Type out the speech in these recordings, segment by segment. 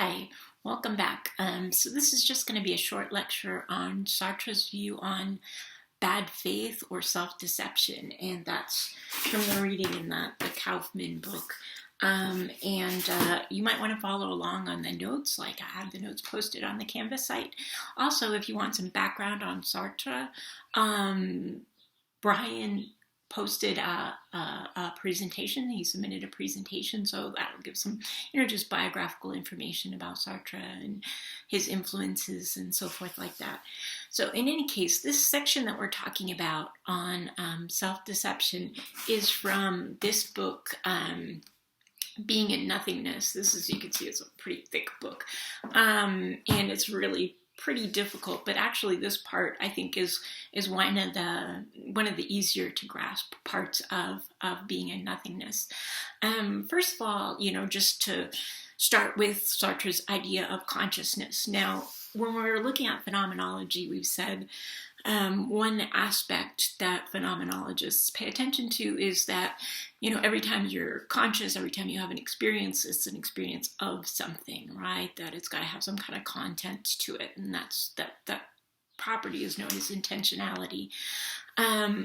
Hi, welcome back. So this is just going to be a short lecture on Sartre's view on bad faith or self-deception, and that's from the reading in the Kaufman book. You might want to follow along on the notes, like I have the notes posted on the Canvas site. Also, if you want some background on Sartre, Brian posted a presentation. He submitted a presentation, so that'll give some, just biographical information about Sartre and his influences and so forth like that. So in any case, this section that we're talking about on self-deception is from this book, Being in Nothingness. This is, you can see, it's a pretty thick book, and it's really pretty difficult, but actually this part I think is one of the easier to grasp parts of Being in Nothingness. First of all, just to start with Sartre's idea of consciousness. Now, when we're looking at phenomenology, we've said one aspect that phenomenologists pay attention to is that, every time you're conscious, every time you have an experience, it's an experience of something, right? That it's got to have some kind of content to it, and that property is known as intentionality.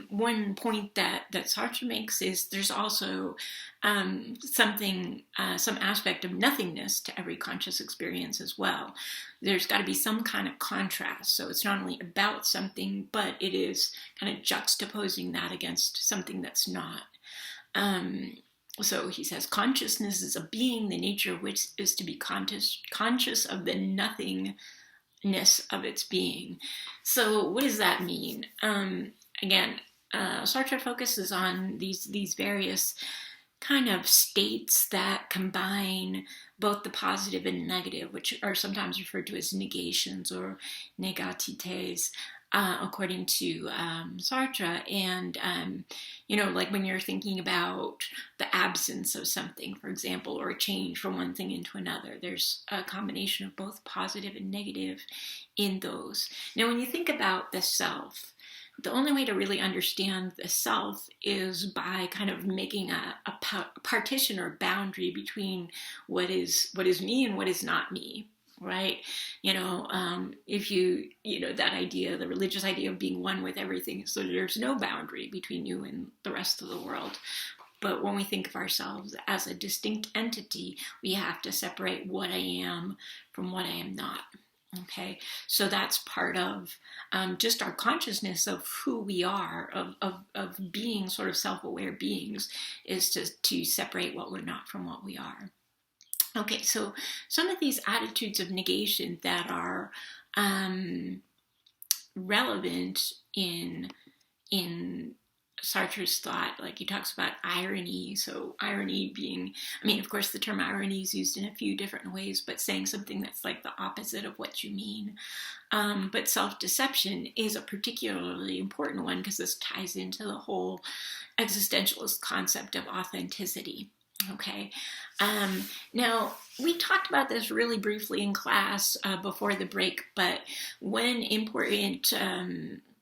One point that Sartre makes is there's also some aspect of nothingness to every conscious experience as well. There's got to be some kind of contrast. So it's not only about something, but it is kind of juxtaposing that against something that's not. So he says, consciousness is a being, the nature of which is to be conscious of the nothingness of its being. So what does that mean? Again, Sartre focuses on these various kind of states that combine both the positive and negative, which are sometimes referred to as negations or negatites, according to Sartre. And, like when you're thinking about the absence of something, for example, or a change from one thing into another, there's a combination of both positive and negative in those. Now, when you think about the self, the only way to really understand the self is by kind of making a partition or boundary between what is me and what is not me, right? If that idea, the religious idea of being one with everything, so there's no boundary between you and the rest of the world. But when we think of ourselves as a distinct entity, we have to separate what I am from what I am not. Okay, so that's part of just our consciousness of who we are, of being sort of self-aware beings, is to separate what we're not from what we are. Okay, so some of these attitudes of negation that are relevant in Sartre's thought, like he talks about irony. So irony being, of course, the term irony is used in a few different ways, but saying something that's like the opposite of what you mean. But self-deception is a particularly important one because this ties into the whole existentialist concept of authenticity. Okay. Now, we talked about this really briefly in class before the break, but one important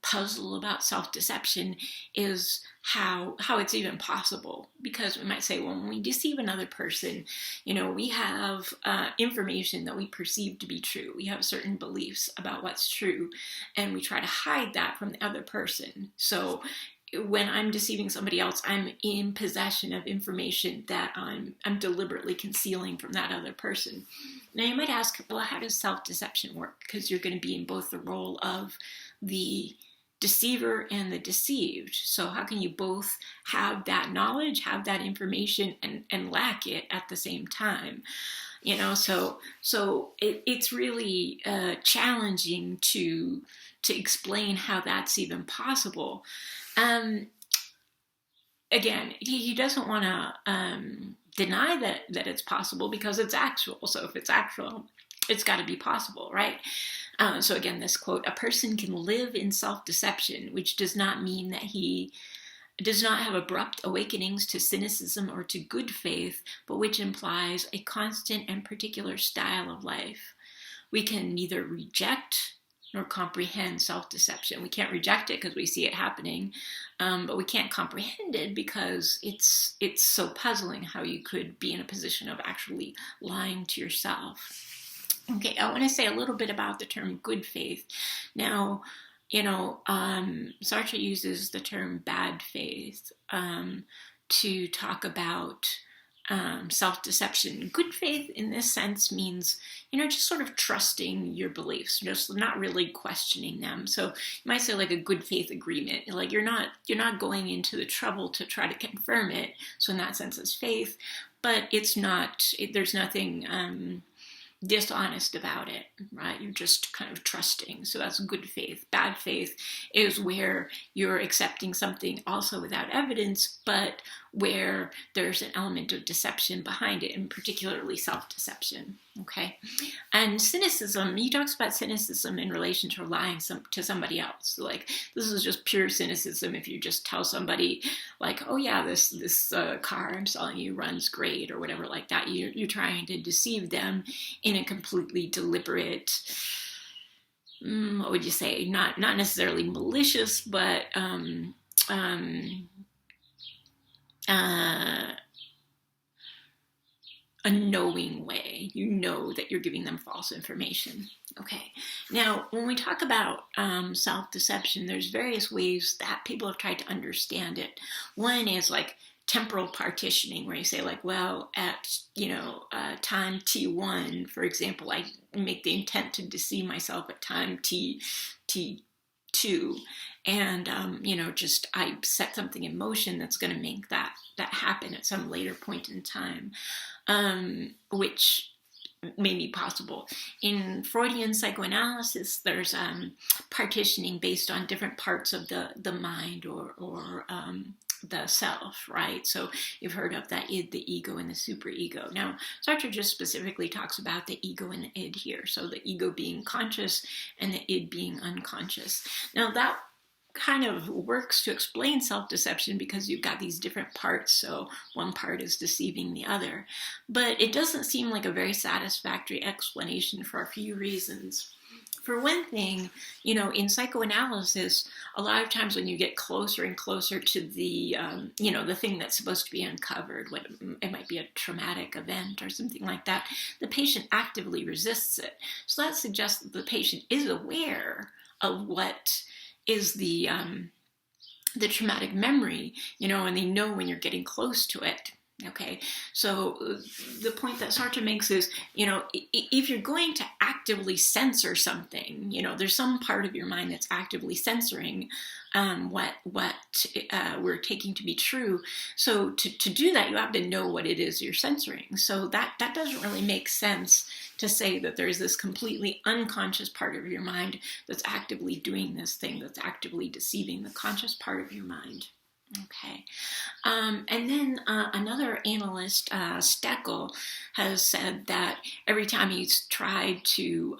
puzzle about self-deception is how it's even possible, because we might say, well, when we deceive another person, we have information that we perceive to be true. We have certain beliefs about what's true, and we try to hide that from the other person. So when I'm deceiving somebody else, I'm in possession of information that I'm deliberately concealing from that other person. Now you might ask, well, how does self-deception work? Because you're going to be in both the role of the deceiver and the deceived. So how can you both have that knowledge, have that information, and lack it at the same time? So it's really challenging to explain how that's even possible. Again, he doesn't want to deny that it's possible because it's actual. So if it's actual, it's got to be possible, right? So again, this quote, a person can live in self-deception, which does not mean that he does not have abrupt awakenings to cynicism or to good faith, but which implies a constant and particular style of life. We can neither reject nor comprehend self-deception. We can't reject it because we see it happening, but we can't comprehend it because it's so puzzling how you could be in a position of actually lying to yourself. Okay, I want to say a little bit about the term good faith. Now, Sartre uses the term bad faith to talk about self-deception. Good faith in this sense means, just sort of trusting your beliefs, just not really questioning them. So you might say like a good faith agreement, like you're not going into the trouble to try to confirm it. So in that sense, it's faith, but there's nothing dishonest about it, right? You're just kind of trusting. So that's good faith. Bad faith is where you're accepting something also without evidence, but where there's an element of deception behind it, and particularly self-deception. Okay, and cynicism. He talks about cynicism in relation to lying to somebody else. Like this is just pure cynicism. If you just tell somebody, like, "Oh yeah, this car I'm selling you runs great," or whatever like that, you're trying to deceive them in a completely deliberate. What would you say? Not necessarily malicious, but a knowing way. You know that you're giving them false information. Okay. Now, when we talk about self-deception, there's various ways that people have tried to understand it. One is like temporal partitioning, where you say like, well, at time t1, for example, I make the intent to deceive myself at time t2, and just I set something in motion that's going to make that happen at some later point in time, which may be possible. In Freudian psychoanalysis, there's partitioning based on different parts of the mind or the self, right? So you've heard of that id, the ego, and the superego. Now, Sartre just specifically talks about the ego and the id here. So the ego being conscious and the id being unconscious. Now that kind of works to explain self-deception because you've got these different parts, so one part is deceiving the other. But it doesn't seem like a very satisfactory explanation for a few reasons. For one thing, in psychoanalysis, a lot of times when you get closer and closer to the, the thing that's supposed to be uncovered, it might be a traumatic event or something like that, the patient actively resists it. So that suggests that the patient is aware of what is the traumatic memory, and they know when you're getting close to it. Okay, so the point that Sartre makes is, if you're going to actively censor something, there's some part of your mind that's actively censoring what we're taking to be true. So to do that, you have to know what it is you're censoring. So that doesn't really make sense to say that there's this completely unconscious part of your mind that's actively doing this thing, that's actively deceiving the conscious part of your mind. Okay. And then another analyst, Steckel, has said that every time he's tried to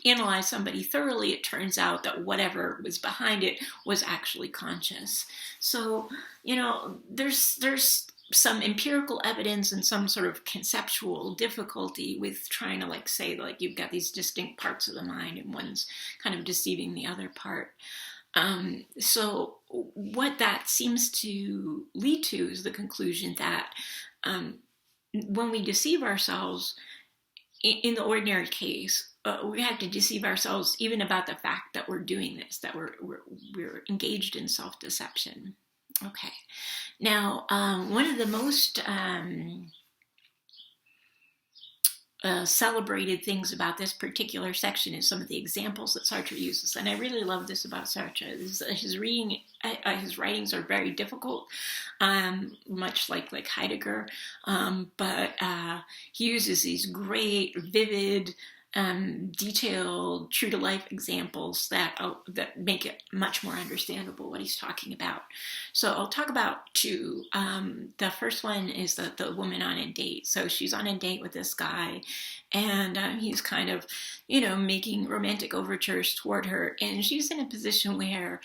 analyze somebody thoroughly, it turns out that whatever was behind it was actually conscious. So, there's some empirical evidence and some sort of conceptual difficulty with trying to say you've got these distinct parts of the mind and one's kind of deceiving the other part. So what that seems to lead to is the conclusion that when we deceive ourselves, in the ordinary case, we have to deceive ourselves even about the fact that we're doing this, that we're engaged in self-deception. Okay. Now, one of the most celebrated things about this particular section is some of the examples that Sartre uses, and I really love this about Sartre. His writings are very difficult, much like Heidegger, but he uses these great, vivid, detailed, true-to-life examples that make it much more understandable what he's talking about. So I'll talk about two. The first one is the woman on a date. So she's on a date with this guy, and he's kind of, making romantic overtures toward her, and she's in a position where,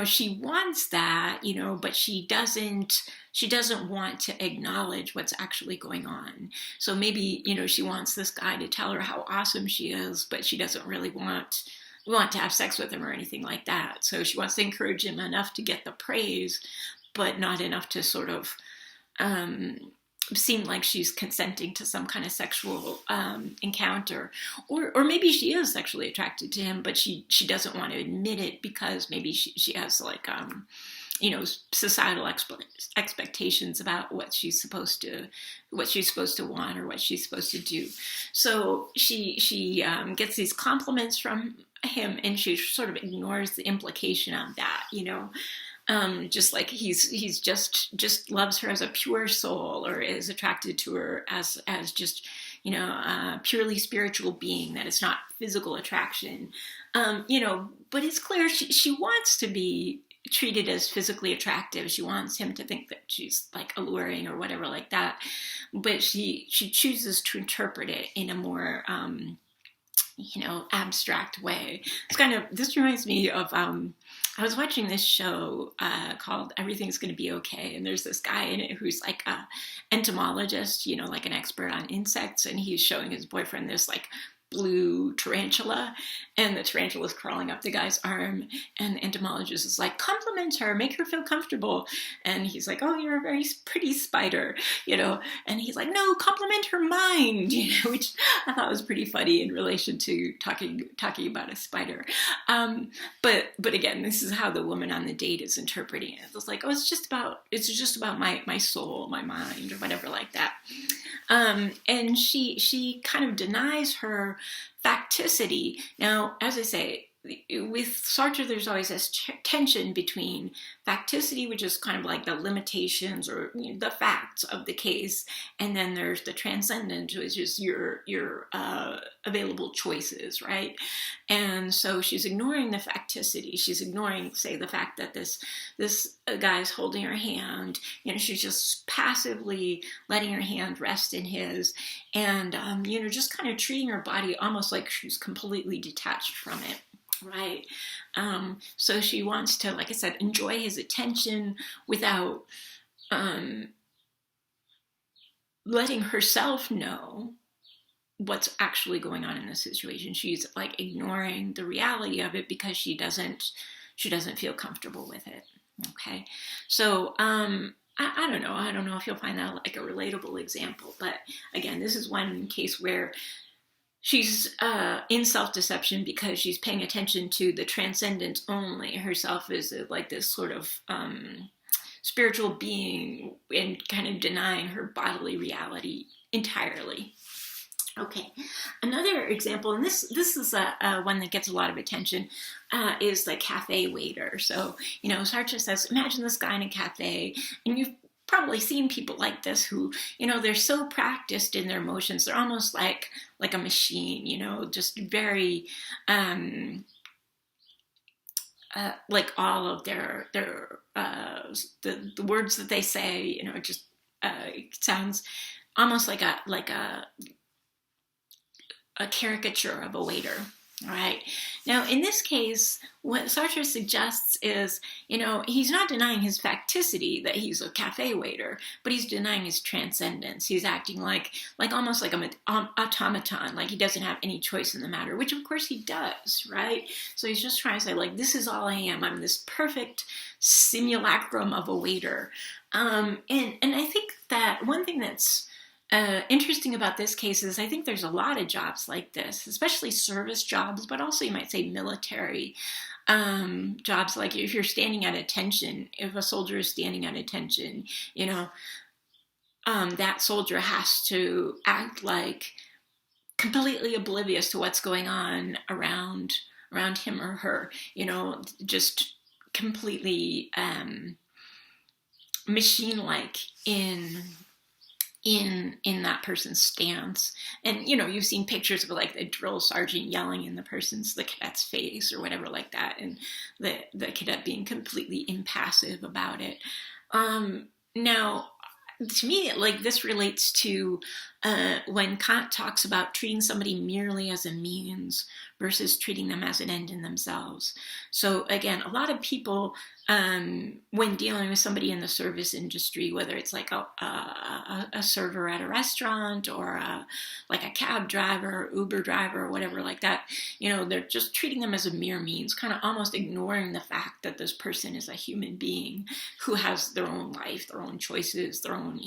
she wants that, but she doesn't want to acknowledge what's actually going on. So maybe, she wants this guy to tell her how awesome she is, but she doesn't really want to have sex with him or anything like that. So she wants to encourage him enough to get the praise, but not enough to sort of seem like she's consenting to some kind of sexual encounter, or maybe she is sexually attracted to him, but she doesn't want to admit it because maybe she has like societal expectations about what she's supposed to want or what she's supposed to do. So she gets these compliments from him, and she sort of ignores the implication of that, just like he's just loves her as a pure soul, or is attracted to her as just a purely spiritual being, that it's not physical attraction. But it's clear she wants to be treated as physically attractive. She wants him to think that she's like alluring or whatever like that, but she chooses to interpret it in a more abstract way. This reminds me of I was watching this show called Everything's Gonna Be Okay, and there's this guy in it who's like a entomologist, like an expert on insects, and he's showing his boyfriend this like blue tarantula, and the tarantula is crawling up the guy's arm, and the entomologist is like, compliment her, make her feel comfortable, and he's like, oh, you're a very pretty spider, and he's like, no, compliment her mind, which I thought was pretty funny in relation to talking about a spider. But again, this is how the woman on the date is interpreting it. It's like, oh, it's just about my soul, my mind, or whatever like that. And she kind of denies her facticity. Now, as I say, with Sartre, there's always this tension between facticity, which is kind of like the limitations or the facts of the case, and then there's the transcendent, which is your available choices, right? And so she's ignoring the facticity. She's ignoring, say, the fact that this guy's holding her hand. She's just passively letting her hand rest in his, and just kind of treating her body almost like she's completely detached from it. Right. So she wants to, like I said, enjoy his attention without letting herself know what's actually going on in the situation. She's like ignoring the reality of it because she doesn't feel comfortable with it. Okay. So I don't know. I don't know if you'll find that like a relatable example, but again, this is one case where she's in self-deception because she's paying attention to the transcendent only. Herself is like this sort of spiritual being, and kind of denying her bodily reality entirely. Okay, another example, and this is one that gets a lot of attention, is the cafe waiter. So, Sartre says, imagine this guy in a cafe, and you've probably seen people like this who, they're so practiced in their motions, they're almost like a machine, just very, like all of their the words that they say, just it sounds almost like a caricature of a waiter. All right. Now, in this case, what Sartre suggests is, he's not denying his facticity that he's a cafe waiter, but he's denying his transcendence. He's acting like almost like an automaton, like he doesn't have any choice in the matter, which of course he does, right? So he's just trying to say, like, this is all I am. I'm this perfect simulacrum of a waiter. And I think that one thing that's interesting about this case is I think there's a lot of jobs like this, especially service jobs, but also you might say military jobs. Like if you're standing at attention, if a soldier is standing at attention, that soldier has to act like completely oblivious to what's going on around him or her, just completely machine-like in that person's stance. And you've seen pictures of like the drill sergeant yelling in the cadet's face or whatever like that, and the cadet being completely impassive about it. Now, to me, like this relates to when Kant talks about treating somebody merely as a means versus treating them as an end in themselves. So again, a lot of people, when dealing with somebody in the service industry, whether it's like a server at a restaurant or like a cab driver, Uber driver, or whatever like that, they're just treating them as a mere means, kind of almost ignoring the fact that this person is a human being who has their own life, their own choices, their own,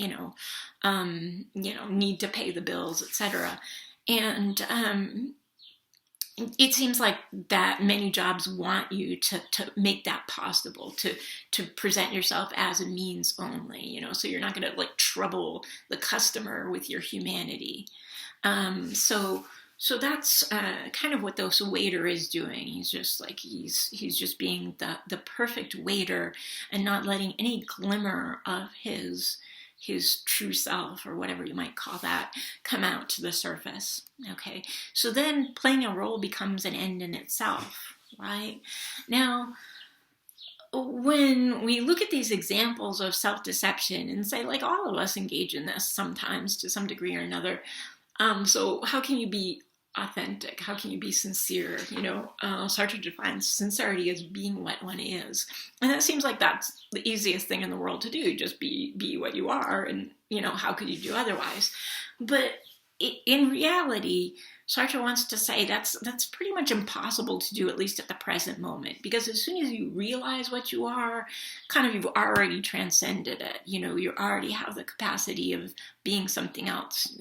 need to pay the bills, etc. And it seems like that many jobs want you to make that possible, to present yourself as a means only, so you're not going to like trouble the customer with your humanity. So that's kind of what this waiter is doing. He's just like he's just being the perfect waiter and not letting any glimmer of his true self, or whatever you might call that, come out to the surface. Okay, so then playing a role becomes an end in itself, right? Now, when we look at these examples of self-deception and say, like, all of us engage in this sometimes to some degree or another, so how can you be authentic? How can you be sincere? Sartre defines sincerity as being what one is. And that seems like that's the easiest thing in the world to do. Just be what you are. And, how could you do otherwise? But in reality, Sartre wants to say that's pretty much impossible to do, at least at the present moment, because as soon as you realize what you are, kind of you've already transcended it. You already have the capacity of being something else.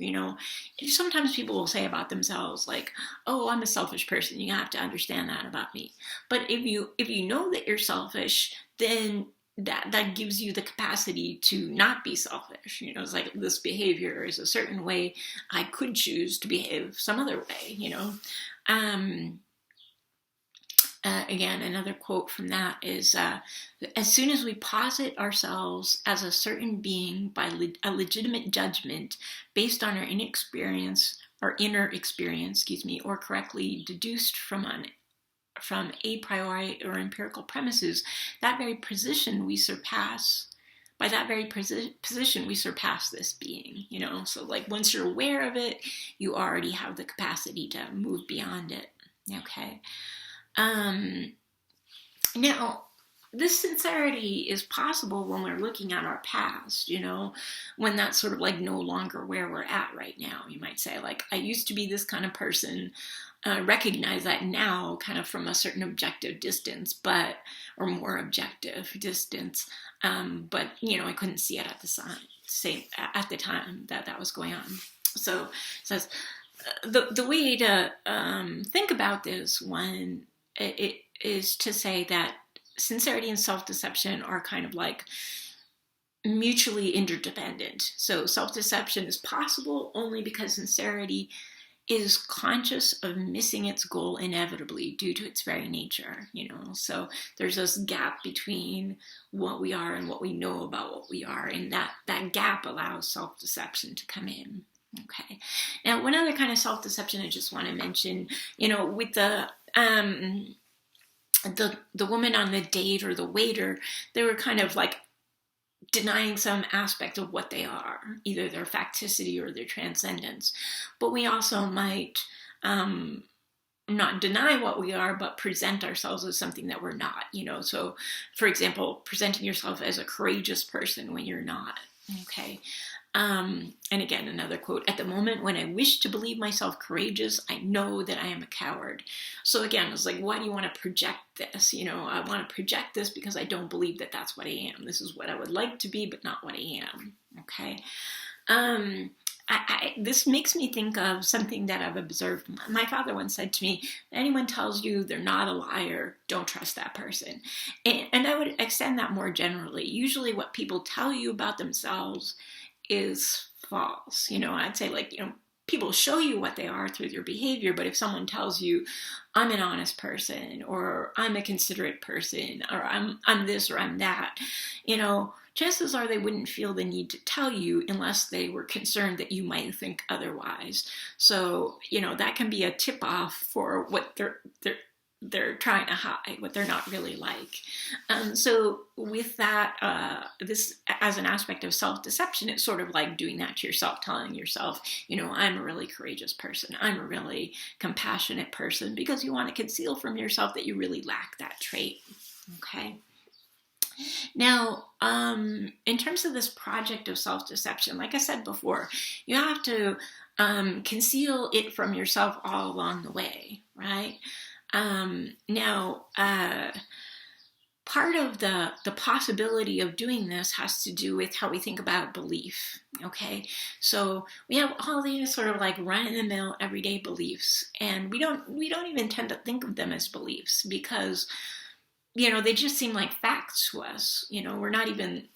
Sometimes people will say about themselves, like, "Oh, I'm a selfish person. You have to understand that about me." But if you know that you're selfish, then that gives you the capacity to not be selfish. It's like, this behavior is a certain way. I could choose to behave some other way, Again, another quote from that is, as soon as we posit ourselves as a certain being by a legitimate judgment based on our inner experience, or correctly deduced from a priori or empirical premises, that very position we surpass. By that very position, we surpass this being, So, like, once you're aware of it, you already have the capacity to move beyond it, okay? Now, this sincerity is possible when we're looking at our past, when that's sort of like no longer where we're at right now. You might say, like, I used to be this kind of person. Recognize that now, kind of from a certain objective distance, or more objective distance, but I couldn't see it at the time that was going on. So it says the way to think about this one, it is to say that sincerity and self-deception are kind of like mutually interdependent. So self-deception is possible only because sincerity is conscious of missing its goal inevitably due to its very nature, So there's this gap between what we are and what we know about what we are, and that gap allows self-deception to come in. Okay. Now, one other kind of self-deception I just want to mention, with the woman on the date or the waiter, they were kind of like denying some aspect of what they are, either their facticity or their transcendence. But we also might not deny what we are, but present ourselves as something that we're not, So, for example, presenting yourself as a courageous person when you're not, okay? And again, another quote, "At the moment when I wish to believe myself courageous, I know that I am a coward." So again, it's like, why do you want to project this? I want to project this because I don't believe that that's what I am. This is what I would like to be, but not what I am. Okay. This makes me think of something that I've observed. My father once said to me, "Anyone tells you they're not a liar, don't trust that person." And I would extend that more generally. Usually what people tell you about themselves is false. I'd say, like, people show you what they are through their behavior, but if someone tells you, "I'm an honest person," or "I'm a considerate person," or I'm this or I'm that, chances are they wouldn't feel the need to tell you unless they were concerned that you might think otherwise. So, that can be a tip-off for what they're trying to hide, what they're not really like. So with that, this as an aspect of self-deception, it's sort of like doing that to yourself, telling yourself, I'm a really courageous person, I'm a really compassionate person, because you want to conceal from yourself that you really lack that trait. Okay. Now, in terms of this project of self-deception, like I said before, you have to conceal it from yourself all along the way, right? Now, part of the possibility of doing this has to do with how we think about belief, okay? So we have all these sort of like run-of-the-mill everyday beliefs, and we don't even tend to think of them as beliefs because, they just seem like facts to us. We're not even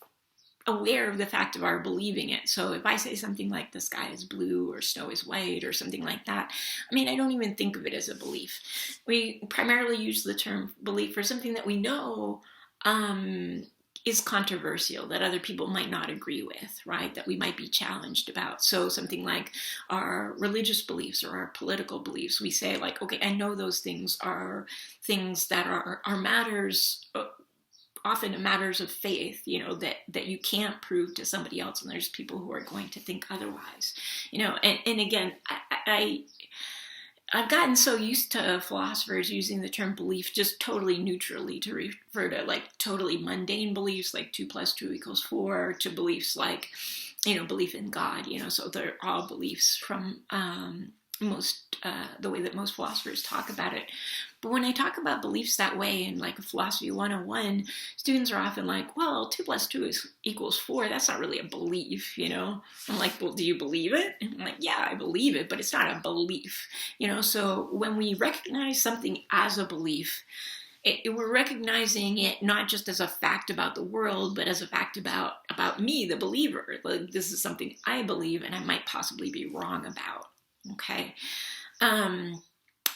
aware of the fact of our believing it. So if I say something like the sky is blue or snow is white or something like that, I don't even think of it as a belief. We primarily use the term belief for something that we know is controversial, that other people might not agree with, right? That we might be challenged about. So something like our religious beliefs or our political beliefs, we say like, okay, I know those things are things that are matters, often matters of faith, that you can't prove to somebody else, and there's people who are going to think otherwise, and again, I've gotten so used to philosophers using the term belief just totally neutrally to refer to like totally mundane beliefs like 2 + 2 = 4, to beliefs like, belief in God, so they're all beliefs from the way that most philosophers talk about it. But when I talk about beliefs that way in like a philosophy 101, students are often like, well, 2 + 2 = 4. That's not really a belief, I'm like, well, do you believe it? And I'm like, yeah, I believe it, but it's not a belief, So when we recognize something as a belief, we're recognizing it not just as a fact about the world, but as a fact about me, the believer. Like, this is something I believe and I might possibly be wrong about. Okay.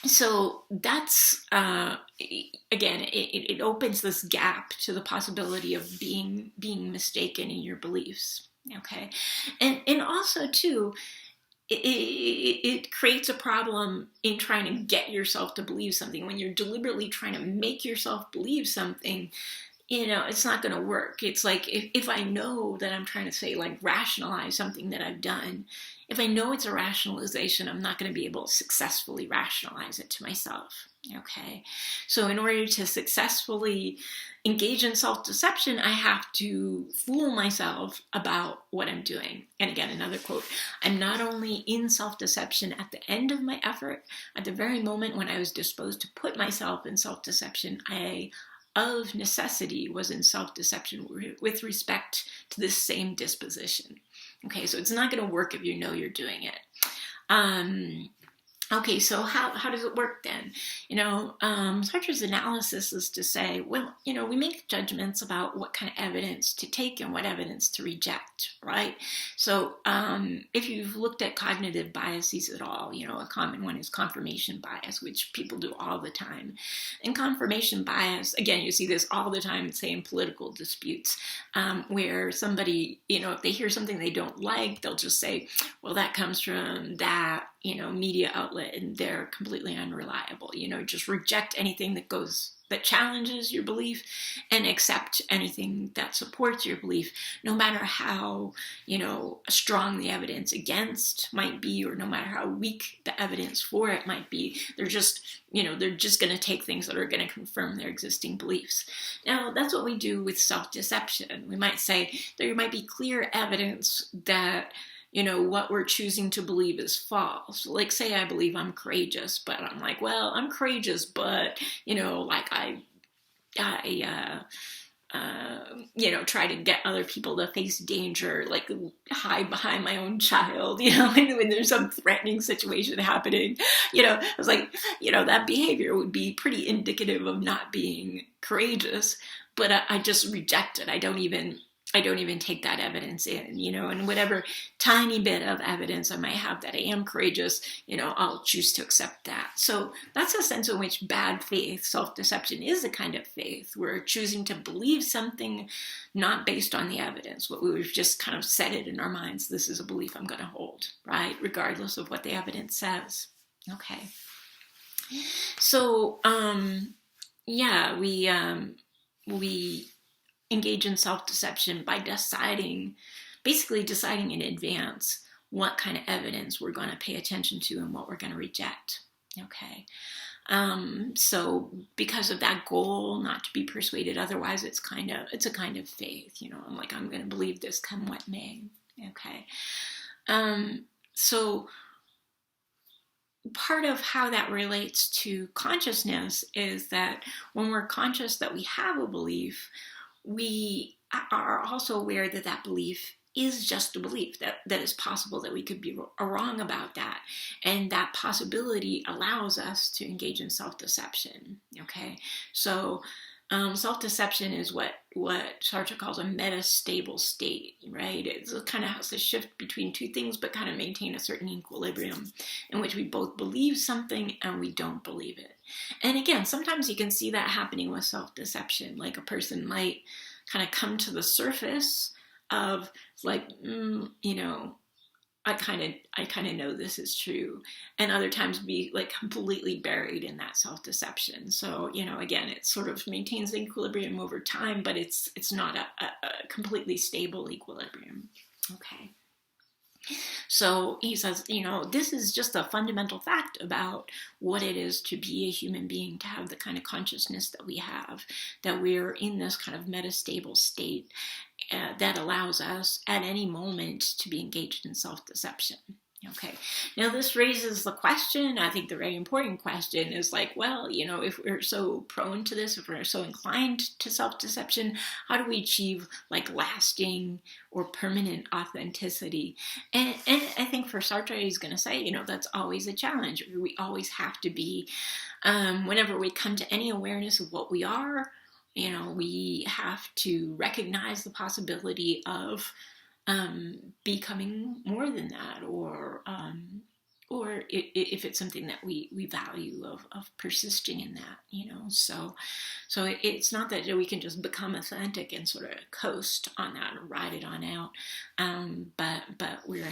So that's, again, it opens this gap to the possibility of being mistaken in your beliefs. Okay. And also too, it creates a problem in trying to get yourself to believe something. When you're deliberately trying to make yourself believe something, it's not going to work. It's like if I know that I'm trying to say, like, rationalize something that I've done, if I know it's a rationalization, I'm not going to be able to successfully rationalize it to myself. Okay. So in order to successfully engage in self-deception, I have to fool myself about what I'm doing. And again, another quote, I'm not only in self-deception at the end of my effort, at the very moment when I was disposed to put myself in self-deception, I of necessity was in self-deception with respect to this same disposition. Okay, so it's not going to work if you know you're doing it. Okay, so how does it work then? Sartre's analysis is to say, well, we make judgments about what kind of evidence to take and what evidence to reject, right? So if you've looked at cognitive biases at all, a common one is confirmation bias, which people do all the time. And confirmation bias, again, you see this all the time, say in political disputes, where somebody, if they hear something they don't like, they'll just say, well, that comes from that, media outlet, and they're completely unreliable. Just reject anything that challenges your belief and accept anything that supports your belief, no matter how, strong the evidence against might be, or no matter how weak the evidence for it might be. They're just going to take things that are going to confirm their existing beliefs. Now, that's what we do with self-deception. We might say there might be clear evidence that what we're choosing to believe is false. Like, say I believe I'm courageous, but I'm like, well, I'm courageous, but, like I try to get other people to face danger, like hide behind my own child, when there's some threatening situation happening, I was like, that behavior would be pretty indicative of not being courageous, but I just reject it. I don't even take that evidence in, and whatever tiny bit of evidence I might have that I am courageous, I'll choose to accept that. So that's a sense in which bad faith, self-deception, is a kind of faith. We're choosing to believe something not based on the evidence, but we've just kind of set it in our minds. This is a belief I'm going to hold, right? Regardless of what the evidence says. Okay. So, yeah, we engage in self-deception by basically deciding in advance what kind of evidence we're going to pay attention to and what we're going to reject. Okay. So because of that goal, not to be persuaded otherwise, it's a kind of faith, I'm like, I'm going to believe this come what may. Okay. So part of how that relates to consciousness is that when we're conscious that we have a belief, we are also aware that that belief is just a belief, that it's possible that we could be wrong about that. And that possibility allows us to engage in self-deception. Okay. So self-deception is what Sartre calls a metastable state, right? It kind of has to shift between two things, but kind of maintain a certain equilibrium in which we both believe something and we don't believe it. And again, sometimes you can see that happening with self-deception, like a person might kind of come to the surface of like, I kind of know this is true, and other times be like completely buried in that self-deception. So again, it sort of maintains equilibrium over time, but it's not a completely stable equilibrium. Okay. So he says, this is just a fundamental fact about what it is to be a human being, to have the kind of consciousness that we have, that we're in this kind of metastable state that allows us at any moment to be engaged in self-deception. Okay. Now this raises the question, I think the very important question is like, well, if we're so prone to this, if we're so inclined to self-deception, how do we achieve like lasting or permanent authenticity? And I think for Sartre, he's going to say, that's always a challenge. We always have to be, whenever we come to any awareness of what we are, we have to recognize the possibility of becoming more than that, or if it's something that we value, of persisting in that, so it's not that we can just become authentic and sort of coast on that and ride it on out, but we're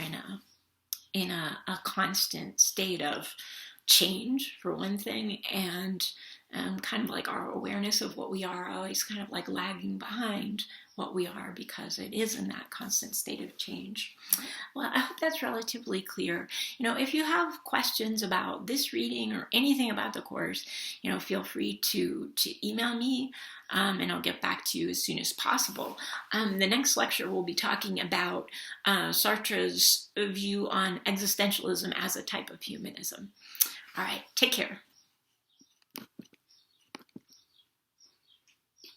in a constant state of change, for one thing, and kind of like our awareness of what we are always kind of like lagging behind what we are, because it is in that constant state of change. Well, I hope that's relatively clear. If you have questions about this reading or anything about the course, feel free to email me, and I'll get back to you as soon as possible. The next lecture will be talking about Sartre's view on existentialism as a type of humanism. All right, take care.